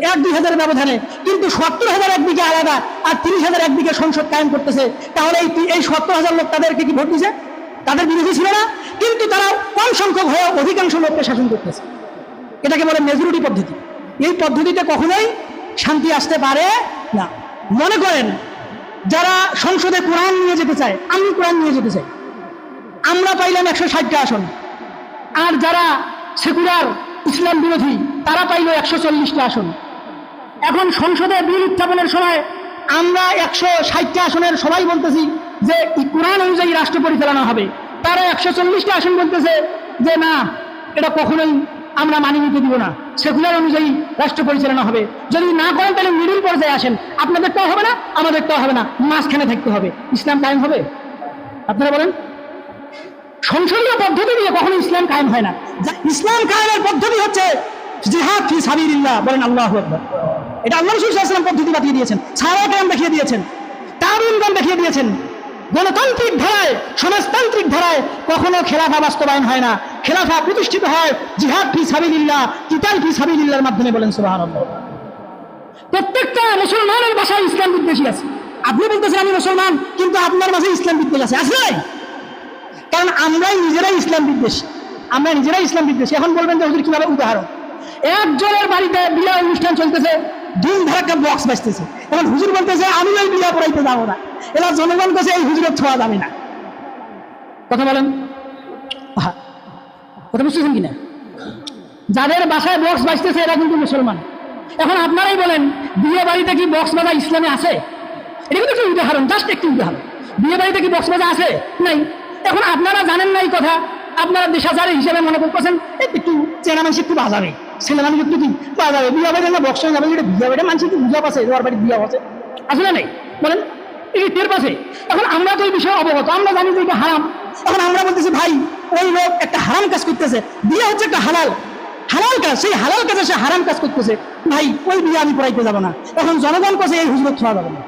1-2 হাজারের ব্যবধানে, কিন্তু 70,000 একদিকে আলাদা আর 30,000 একদিকে সংসদ কায়েম করতেছে। তাহলে এই 70,000 লোক তাদেরকে কি ভোট দিছে? তাদের বিরোধী ছিল না? কিন্তু তারা কম সংখ্যক হয়ে অধিকাংশ লোককে শাসন করতেছে। এটাকে বলে মেজরিটি পদ্ধতি। এই পদ্ধতিতে কখনোই শান্তি আসতে পারে না। মনে করেন যারা সংসদে কোরআন নিয়ে যেতে চায়, আমি কোরআন নিয়ে যেতে চাই, আমরা পাইলাম 160টা আসন, আর যারা সেকুলার ইসলাম বিরোধী তারা পাইল 140টা আসন। এখন সংসদে বিল উত্থাপনের সময় আমরা 160টা আসনের সবাই বলতেছি যে কোরআন অনুযায়ী রাষ্ট্র পরিচালনা হবে, তারা 140টা আসন বলতেছে যে না, এটা কখনোই আমরা মানি নিতে দিব না, সেকুলার অনুযায়ী রাষ্ট্র পরিচালনা হবে। যদি না করেন তাহলে মিডিল পর্যায়ে আসেন, আপনাদেরটাও হবে না, আমাদেরটাও হবে না, মাঝখানে থাকতে হবে। ইসলাম কায়েম হবে? আপনারা বলেন। সংসদীয় পদ্ধতি দিয়ে কখনো ইসলাম কায়েম হয় না। ইসলাম কায়েমের পদ্ধতি হচ্ছে জিহাদ ফি সাবিলিল্লাহ। বলেন আল্লাহু আকবার। এটা আল্লাহ রাসূল সাল্লাল্লাহু আলাইহি ওয়াসাল্লাম পদ্ধতি বাতিয়ে দিয়েছেন, সাহাবায়ে কেরাম দেখিয়ে দিয়েছেন, তাবিঈনগণ দেখিয়ে দিয়েছেন। গণতান্ত্রিক ধারায়, সমাজতান্ত্রিক ধারায় কখনো খেলাফা বাস্তবায়ন হয় না। খেলাফা প্রতিষ্ঠিত হয় জিহাদ ফি সাবিলিল্লাহ, কিতাল ফি সাবিলিল্লাহর মাধ্যমে। বলেন সুবহানাল্লাহ। প্রত্যেকটা মুসলমানের ভাষায় ইসলাম বিদ্বেষী আছে। আপনি বলতেছেন আমি মুসলমান, কিন্তু আপনার মাঝে ইসলাম বিদ্বেষ আছে, আছে নাই? কারণ আমরাই নিজেরাই ইসলাম বিদ্বেষী, আমরা নিজেরাই ইসলাম বিদ্বেষী। এখন বলবেন যে হুজুর কিভাবে? উদাহরণ, একজনের বাড়িতে বিয়ে অনুষ্ঠান চলতেছে, ধুম ধারাক্কা বক্স বাজতেছে, এখন হুজুর বলতেছে আমি ওই বিয়ে পড়াইতে যাবো না। এবার জনগণ কাছে এই হুজুরের ছোঁয়া যাবে না। কথা বলেন, কথা বুঝতেছেন কিনা? যাদের বাসায় বক্স বাজতেছে এরা কিন্তু মুসলমান। এখন আপনারাই বলেন বিয়ে বাড়িতে কি বক্স বাজা ইসলামে আছে? এটা কিন্তু একটা উদাহরণ, জাস্ট একটি উদাহরণ। বিয়ে বাড়িতে কি বক্স বাজা আছে? নাই। এখন আপনারা জানেন না এই কথা, আপনারা দেশাচারী হিসেবে মনে করতেছেন একটু চেনা মানুষ একটু বাজাবে, ছেলে মানুষ একটু কি বাজাবে, বিয়ে বাড়ি না বক্স যাবে, এটা বিয়ে বাড়ি মানুষ একটু বুঝা পাচ্ছে, ওর বাড়ি বিয়ে আছে, আসলে নেই। বলেন, এই টের পাচ্ছে। এখন আমরা তো এই বিষয়ে অবগত, আমরা জানি যে এটা হারাম। এখন আমরা বলতেছি ভাই ওই লোক একটা হারাম কাজ করতেছে, বিয়ে হচ্ছে একটা হালাল কাজ, সেই হালাল কাজে সে হারাম কাজ করতেছে, ভাই ওই বিয়ে আমি পড়াইতে যাবো না। এখন জনগণ কাছে এই হুজুর ছোঁয়া যাবে না।